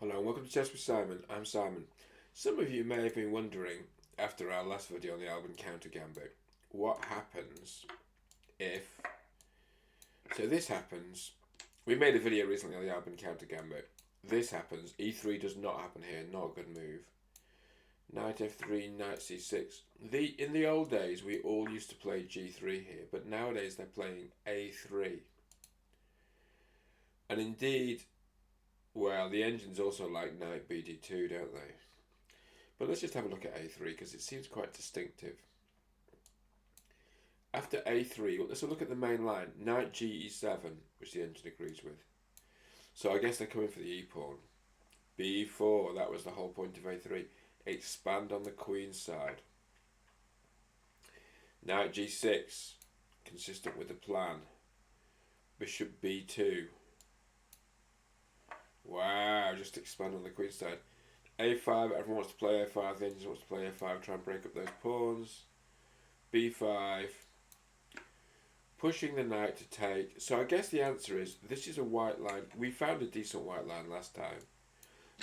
Hello and welcome to Chess with Simon. I'm Simon. Some of you may have been wondering, after our last video on the Albin Counter-Gambit, what happens if... So this happens... We made a video recently on the Albin Counter-Gambit. This happens. E3 does not happen here. Not a good move. Knight F3, Knight C6. In the old days, we all used to play G3 here, but nowadays they're playing A3. And indeed... Well, the engines also like Knight BD2, don't they? But let's just have a look at A3 because it seems quite distinctive. After A3, let's look at the main line. Knight GE7, which the engine agrees with. So I guess they're coming for the E-pawn. B4, that was the whole point of A3. Expand on the queen's side. Knight G6, consistent with the plan. Bishop B2. Wow, just expand on the queen side. A5, everyone wants to play A5, the engine wants to play A5, try and break up those pawns. B5, pushing the knight to take. So I guess the answer is, this is a white line. We found a decent white line last time.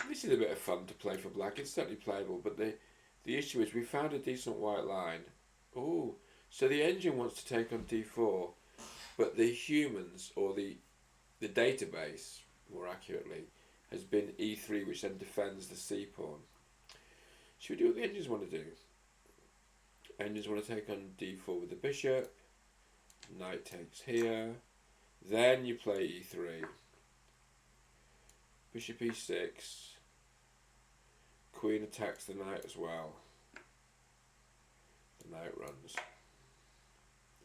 This is a bit of fun to play for black, it's certainly playable, but the issue is we found a decent white line. Oh, so the engine wants to take on D4, but the humans, or the database, more accurately, has been E3, which then defends the C pawn. Should we do what the engines want to do? Engines want to take on D4 with the bishop. Knight takes here. Then you play E3. Bishop E6. Queen attacks the knight as well. The knight runs.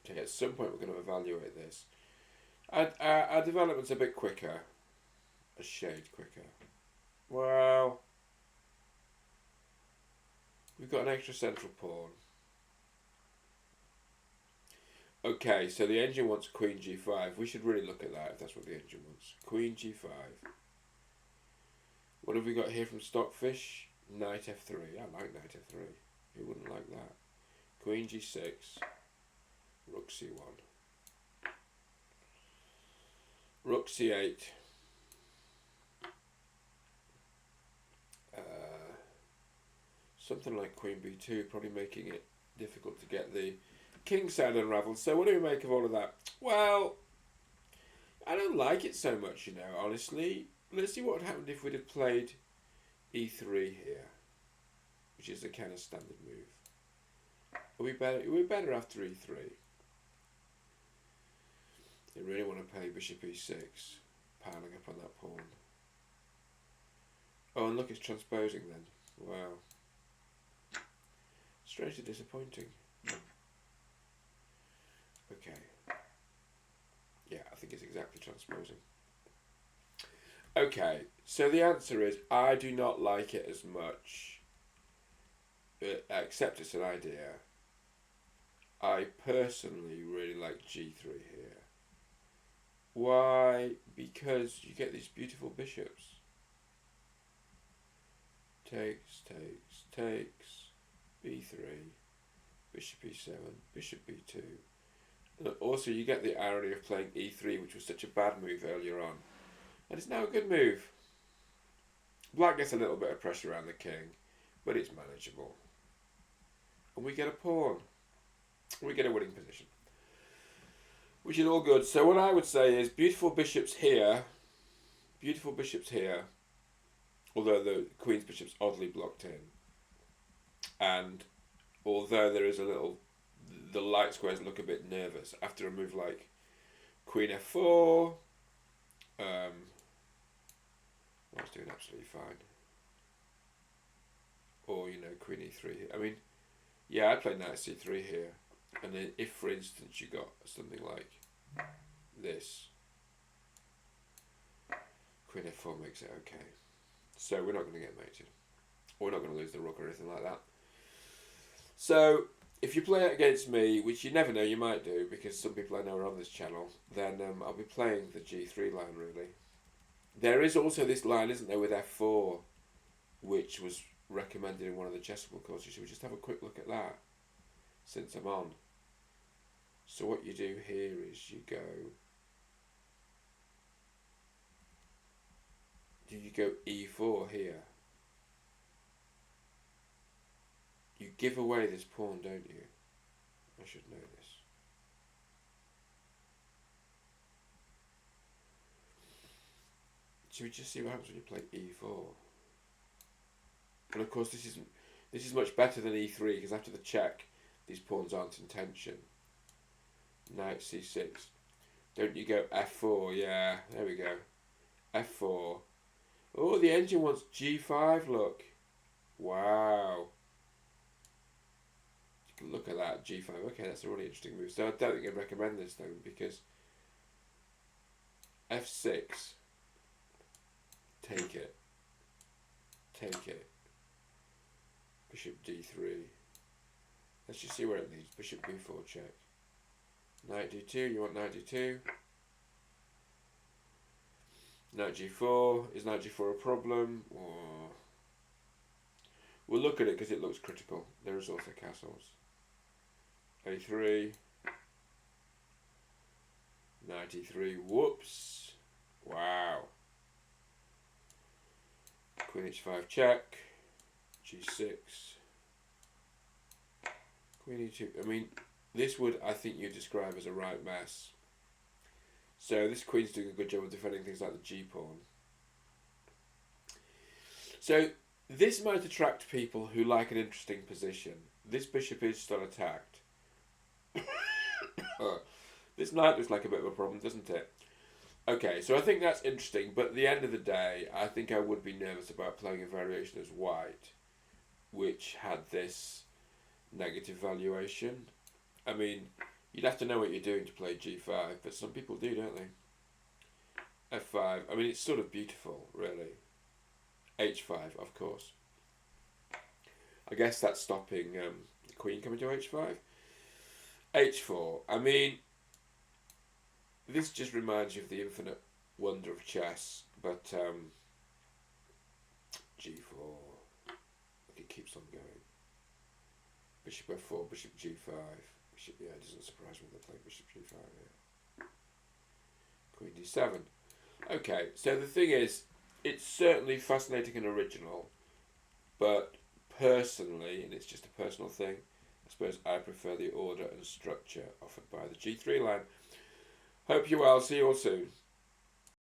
Okay, at some point we're going to evaluate this. Our development's a bit quicker. A shade quicker. Well, we've got an extra central pawn. Okay, so the engine wants Queen G5. We should really look at that if that's what the engine wants. Queen G5. What have we got here from Stockfish? Knight F3. I like Knight F3. Who wouldn't like that? Queen G6. Rook C1. Rook C8. Something like Queen B2, probably making it difficult to get the king side unravelled. So what do we make of all of that? Well, I don't like it so much, you know, honestly. Let's see what would happen if we'd have played E3 here, which is the kind of standard move. We're better after E3. They really want to play Bishop E6, piling up on that pawn. Oh, and look, it's transposing then. Wow. Strangely disappointing. Okay. Yeah, I think it's exactly transposing. Okay, so the answer is I do not like it as much, except it's an idea. I personally really like G3 here. Why? Because you get these beautiful bishops. Takes, takes, takes. B3, Bishop E7, Bishop B2. And also you get the irony of playing E3, which was such a bad move earlier on. And it's now a good move. Black gets a little bit of pressure around the king, but it's manageable. And we get a pawn. We get a winning position. Which is all good. So what I would say is beautiful bishops here, although the queen's bishop's oddly blocked in. And although there is a little, the light squares look a bit nervous after a move like Queen F4. I was doing absolutely fine. Or, you know, Queen E3. I mean, yeah, I'd play Knight C3 here. And then if, for instance, you got something like this, Queen F4 makes it okay. So we're not going to get mated. We're not going to lose the rook or anything like that. So, if you play it against me, which you never know, you might do, because some people I know are on this channel, then I'll be playing the G3 line, really. There is also this line, isn't there, with F4, which was recommended in one of the chessable courses. Should we just have a quick look at that, since I'm on? So what you do here is you go Do you go e4 here? You give away this pawn, don't you? I should know this. Should we just see what happens when you play e4? And of course this is much better than e3 because after the check these pawns aren't in tension. Knight c6. Don't you go f4? Yeah, there we go. f4. Oh, the engine wants g5, look. Wow. You can look at that, g5. Okay, that's a really interesting move. So I don't think I'd recommend this though, because f6. Take it. Take it. Bishop d3. Let's just see where it leads. Bishop b4 check. Knight d2, you want knight d2. Knight g4. Is knight g4 a problem? Or we'll look at it because it looks critical. There is also castles. a3. Knight e3. Whoops. Wow. Queen h5 check. g6. Queen e2. I mean, this would, I think, you describe as a right mess. So this queen's doing a good job of defending things like the g-pawn. So this might attract people who like an interesting position. This bishop is still attacked. This knight looks like a bit of a problem, doesn't it? Okay, so I think that's interesting, but at the end of the day, I think I would be nervous about playing a variation as white, which had this negative valuation. I mean, you'd have to know what you're doing to play g5, but some people do, don't they? f5, I mean, it's sort of beautiful, really. h5, of course. I guess that's stopping the queen coming to h5. h4, I mean, this just reminds you of the infinite wonder of chess, but g4, look, it keeps on going. Bishop f4, bishop g5, bishop, yeah, it doesn't surprise me they're playing bishop g5 here. Queen d7. Okay, so the thing is, it's certainly fascinating and original, but personally, and it's just a personal thing, I suppose I prefer the order and structure offered by the g3 line. Hope you're well, see you all soon.